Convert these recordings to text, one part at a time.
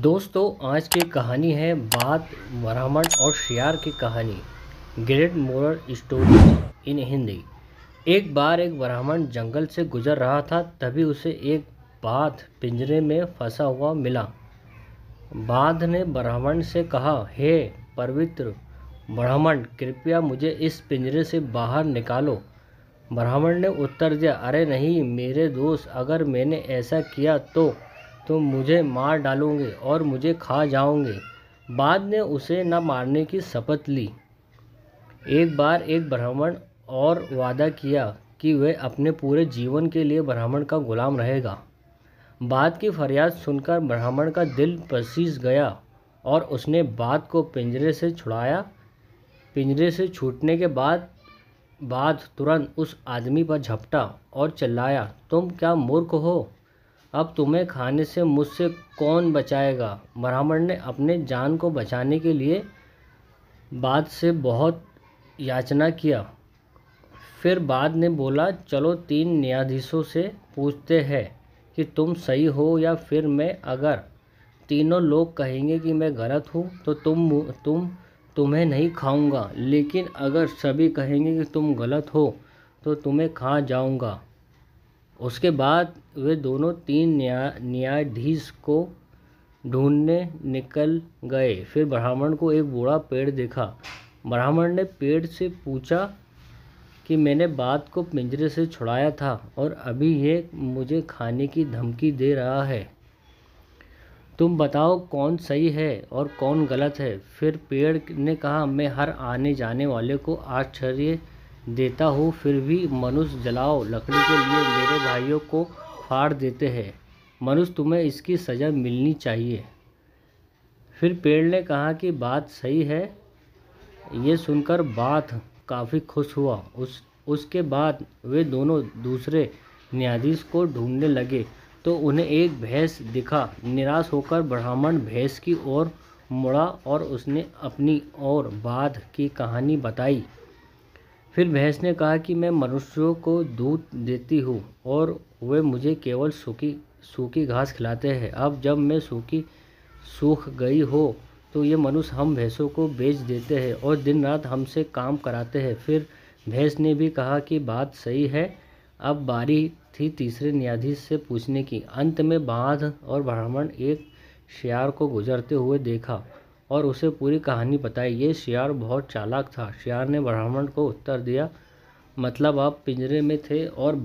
दोस्तों, आज की कहानी है बात ब्राह्मण और शियार की कहानी। Great moral story in Hindi. एक बार एक ब्राह्मण जंगल से गुजर रहा था, तभी उसे एक बाघ पिंजरे में फंसा हुआ मिला। बाघ ने ब्राह्मण से कहा, हे पवित्र ब्राह्मण, कृपया मुझे इस पिंजरे से बाहर निकालो। ब्राह्मण ने उत्तर दिया, अरे नहीं मेरे दोस्त, अगर मैंने ऐसा किया तो तुम मुझे मार डालोगे और मुझे खा जाओगे। बाद ने उसे न मारने की शपथ ली। एक बार एक ब्राह्मण और वादा किया कि वह अपने पूरे जीवन के लिए ब्राह्मण का गुलाम रहेगा। बाघ की फरियाद सुनकर ब्राह्मण का दिल पसीज गया और उसने बाघ को पिंजरे से छुड़ाया। पिंजरे से छूटने के बाद बाघ तुरंत उस आदमी पर झपटा और चिल्लाया, तुम क्या मूर्ख हो? अब तुम्हें खाने से मुझसे कौन बचाएगा? ब्राह्मण ने अपने जान को बचाने के लिए बाघ से बहुत याचना किया। फिर बाघ ने बोला, चलो 3 न्यायाधीशों से पूछते हैं कि तुम सही हो या फिर मैं। अगर तीनों लोग कहेंगे कि मैं गलत हूँ तो तुम्हें नहीं खाऊंगा, लेकिन अगर सभी कहेंगे कि तुम गलत हो तो तुम्हें खा जाऊंगा। उसके बाद वे दोनों 3 न्यायाधीश को ढूंढने निकल गए। फिर ब्राह्मण को एक बूढ़ा पेड़ दिखा। ब्राह्मण ने पेड़ से पूछा कि मैंने बाघ को पिंजरे से छुड़ाया था और अभी ये मुझे खाने की धमकी दे रहा है। तुम बताओ कौन सही है और कौन गलत है। फिर पेड़ ने कहा, मैं हर आने जाने वाले को आश्चर्य देता हूँ, फिर भी मनुष्य जलाओ लकड़ी के लिए मेरे भाइयों को फाड़ देते हैं। मनुष्य, तुम्हें इसकी सज़ा मिलनी चाहिए। फिर पेड़ ने कहा कि बात सही है। ये सुनकर बाघ काफ़ी खुश हुआ। उसके बाद वे दोनों दूसरे न्यायाधीश को ढूंढने लगे तो उन्हें एक भैंस दिखा। निराश होकर ब्राह्मण भैंस की ओर मुड़ा और उसने अपनी और बाघ की कहानी बताई। फिर भैंस ने कहा कि मैं मनुष्यों को दूध देती हूँ और वे मुझे केवल सूखी घास खिलाते हैं। अब जब मैं सूख गई हो तो ये मनुष्य हम भैंसों को बेच देते हैं और दिन रात हमसे काम कराते हैं। फिर भैंस ने भी कहा कि बात सही है। अब बारी थी तीसरे न्यायाधीश से पूछने की। अंत में बाघ और ब्राह्मण एक शियार को गुजरते हुए देखा और उसे पूरी कहानी बताई। ये शियार बहुत चालाक था। शियार ने ब्राह्मण को उत्तर दिया, मतलब आप पिंजरे में थे और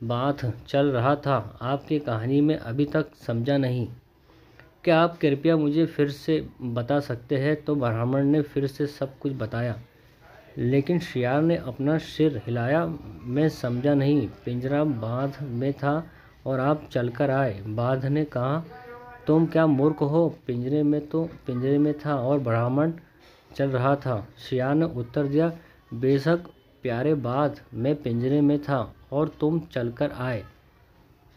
बाघ चल रहा था। आपकी कहानी में अभी तक समझा नहीं, क्या आप कृपया मुझे फिर से बता सकते हैं? तो ब्राह्मण ने फिर से सब कुछ बताया, लेकिन शियार ने अपना सिर हिलाया, मैं समझा नहीं। पिंजरा बाघ में था और आप चलकर आए। बाघ ने कहा, तुम क्या मूर्ख हो? पिंजरे में था और ब्राह्मण चल रहा था। शियार ने उत्तर दिया, बेशक प्यारे बाघ, मैं पिंजरे में था और तुम चलकर आए,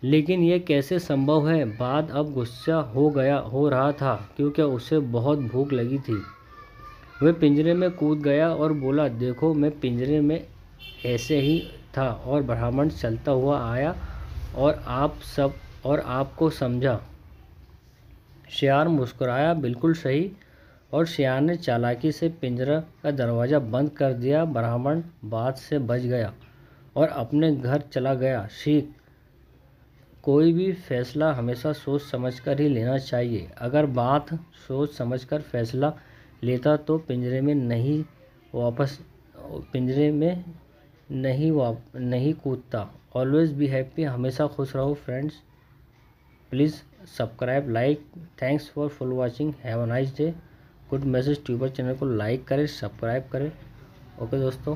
लेकिन ये कैसे संभव है? बाघ अब गुस्सा हो रहा था क्योंकि उसे बहुत भूख लगी थी। वह पिंजरे में कूद गया और बोला, देखो मैं पिंजरे में ऐसे ही था और ब्राह्मण चलता हुआ आया और आपको समझा। शियार मुस्कुराया, बिल्कुल सही। और शियार ने चालाकी से पिंजरा का दरवाज़ा बंद कर दिया। ब्राह्मण बाघ से बच गया और अपने घर चला गया। सीख, कोई भी फैसला हमेशा सोच समझकर ही लेना चाहिए। अगर बाघ सोच समझकर फैसला लेता तो पिंजरे में नहीं कूदता। ऑलवेज बी हैप्पी, हमेशा खुश रहो friends. Please subscribe, like. Thanks for full watching. Have a nice day. Good message tuber channel को लाइक करें, सब्सक्राइब करें। ओके दोस्तों।